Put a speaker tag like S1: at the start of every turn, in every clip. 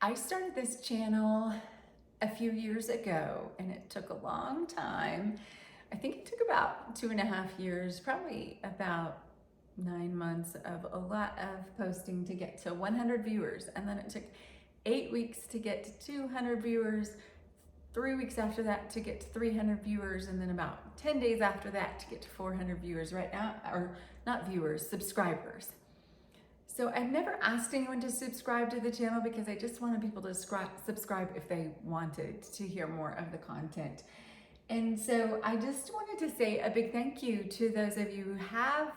S1: I started this channel a few years ago and it took a long time. I think it took about 2.5 years, probably about 9 months of a lot of posting to get to 100 viewers. And then it took 8 weeks to get to 200 viewers, 3 weeks after that to get to 300 viewers, and then about 10 days after that to get to 400 viewers right now, or not viewers, subscribers. So I've never asked anyone to subscribe to the channel because I just wanted people to subscribe if they wanted to hear more of the content. And so I just wanted to say a big thank you to those of you who have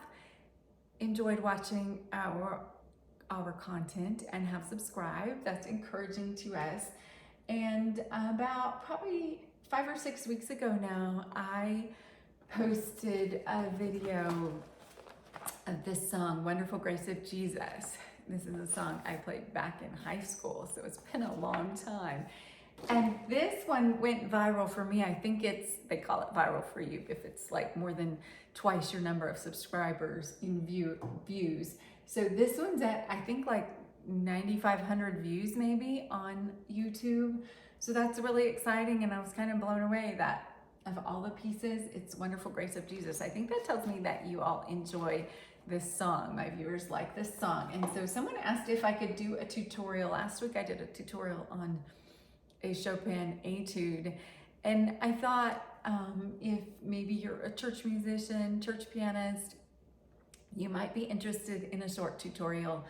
S1: enjoyed watching our content and have subscribed. That's encouraging to us. And about probably 5 or 6 weeks ago now, I posted a video of this song, Wonderful Grace of Jesus. This is a song I played back in high school, so it's been a long time. And this one went viral for me. I think they call it viral for you if it's like more than twice your number of subscribers in views. So this one's at, I think, like 9,500 views maybe on YouTube. So that's really exciting, and I was kind of blown away that of all the pieces, it's Wonderful Grace of Jesus. I think that tells me that you all enjoy this song. My viewers like this song. And so someone asked if I could do a tutorial. Last week I did a tutorial on a Chopin etude. And I thought if maybe you're a church musician, church pianist, you might be interested in a short tutorial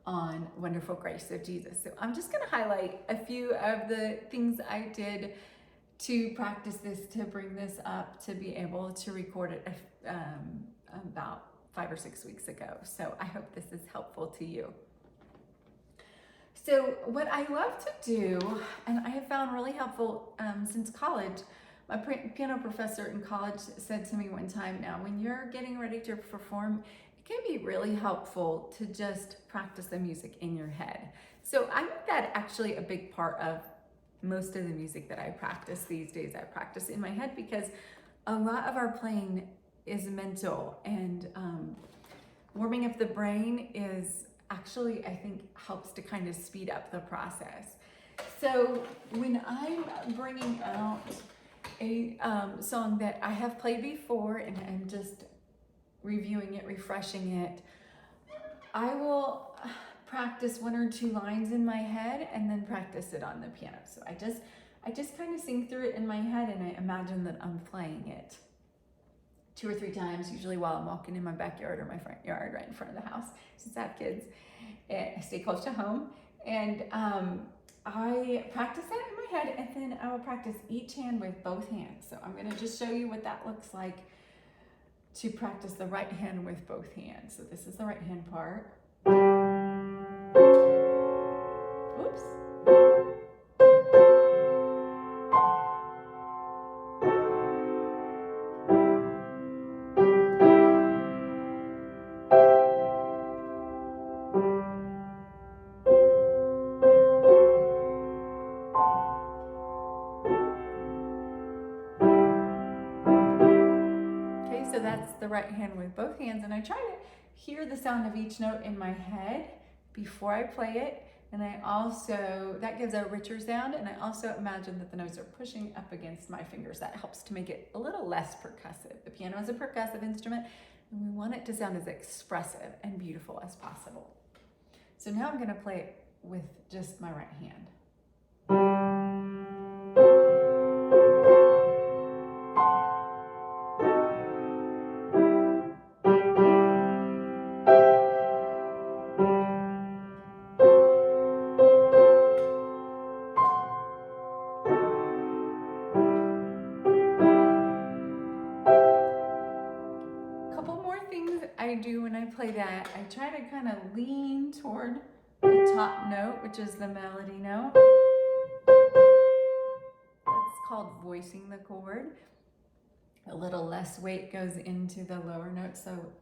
S1: on Wonderful Grace of Jesus. So I'm just gonna highlight a few of the things I did to practice this, to bring this up, to be able to record it about 5 or 6 weeks ago. So I hope this is helpful to you. So what I love to do, and I have found really helpful since college, my piano professor in college said to me one time, now when you're getting ready to perform, it can be really helpful to just practice the music in your head. So I think that actually a big part of most of the music that I practice these days, I practice in my head, because a lot of our playing is mental, and warming up the brain is actually, I think, helps to kind of speed up the process. So when I'm bringing out a song that I have played before and I'm just reviewing it, refreshing it, I will practice 1 or 2 lines in my head and then practice it on the piano. So I just kind of sing through it in my head, and I imagine that I'm playing it 2 or 3 times, usually while I'm walking in my backyard or my front yard right in front of the house, since I have kids. I stay close to home, and I practice that in my head, and then I will practice each hand with both hands. So I'm going to just show you what that looks like to practice the right hand with both hands. So this is the right hand part. Oops. So that's the right hand with both hands, and I try to hear the sound of each note in my head before I play it, and I also, that gives a richer sound, and I also imagine that the notes are pushing up against my fingers. That helps to make it a little less percussive. The piano is a percussive instrument, and we want it to sound as expressive and beautiful as possible. So now I'm going to play it with just my right hand. I do when I play that, I try to kind of lean toward the top note, which is the melody note. That's called voicing the chord. A little less weight goes into the lower note, so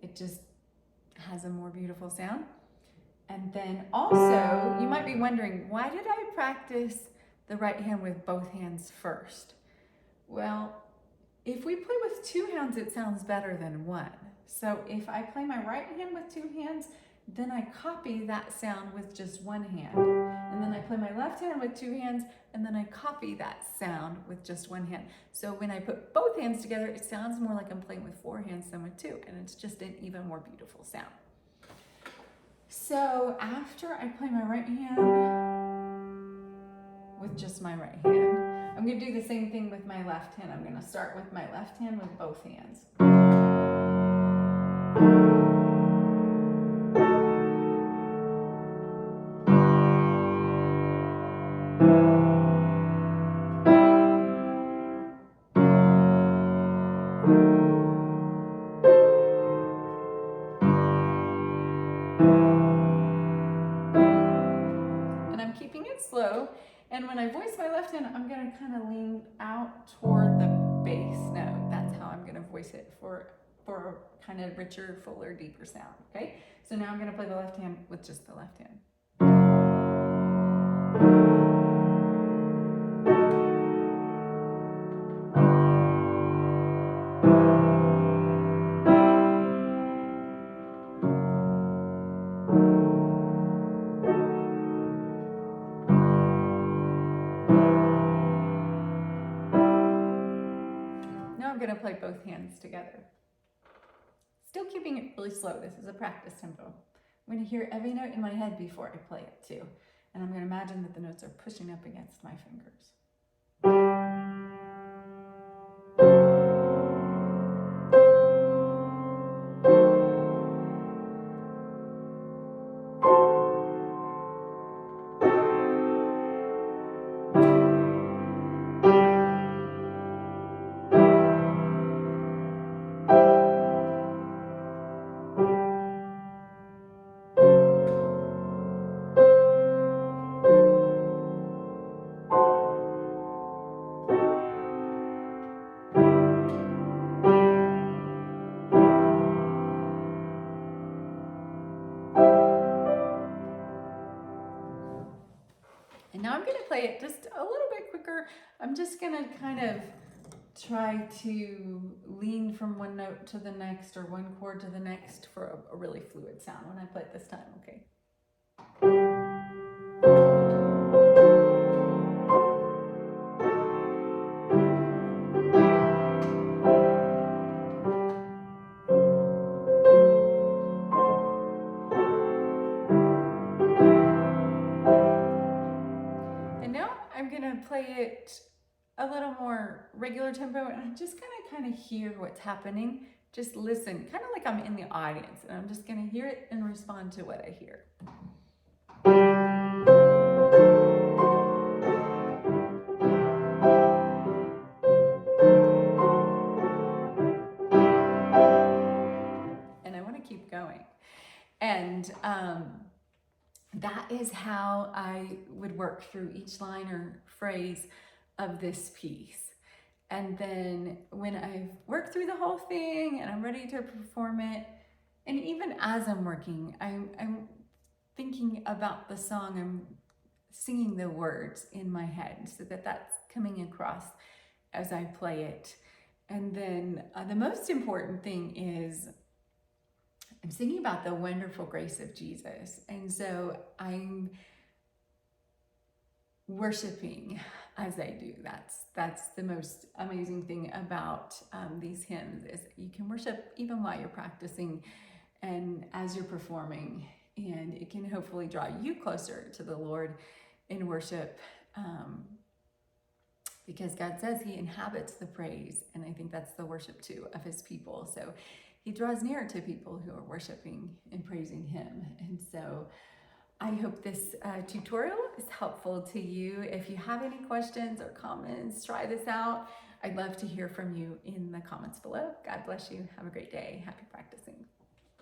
S1: it just has a more beautiful sound. And then also, you might be wondering, why did I practice the right hand with both hands first? Well, if we play with 2 hands, it sounds better than 1. So if I play my right hand with 2 hands, then I copy that sound with just 1 hand. And then I play my left hand with 2 hands, and then I copy that sound with just 1 hand. So when I put both hands together, it sounds more like I'm playing with 4 hands than with 2, and it's just an even more beautiful sound. So after I play my right hand with just my right hand, I'm going to do the same thing with my left hand. I'm going to start with my left hand with both hands. And I'm keeping it slow. And when I voice my left hand, I'm going to kind of lean out toward the bass note. That's how I'm going to voice it for a kind of richer, fuller, deeper sound. Okay? So now I'm going to play the left hand with just the left hand. Now I'm going to play both hands together. Still keeping it really slow. This is a practice tempo. I'm going to hear every note in my head before I play it too. And I'm going to imagine that the notes are pushing up against my fingers. And now I'm going to play it just a little bit quicker. I'm just going to kind of try to lean from one note to the next or one chord to the next for a really fluid sound when I play it this time, okay? And now I'm going to play it a little more regular tempo, and I'm just going to kind of hear what's happening. Just listen, kind of like I'm in the audience, and I'm just going to hear it and respond to what I hear. And I want to keep going. And that is how I would work through each line or phrase of this piece. And then when I've worked through the whole thing and I'm ready to perform it, and even as I'm working, I'm thinking about the song, I'm singing the words in my head so that that's coming across as I play it. And then the most important thing is I'm singing about the wonderful grace of Jesus. And so I'm worshiping as I do. That's the most amazing thing about these hymns is you can worship even while you're practicing and as you're performing, and it can hopefully draw you closer to the Lord in worship because God says he inhabits the praise, and I think that's the worship too of his people. So he draws near to people who are worshiping and praising him. And so I hope this tutorial is helpful to you. If you have any questions or comments, try this out. I'd love to hear from you in the comments below. God bless you. Have a great day. Happy practicing.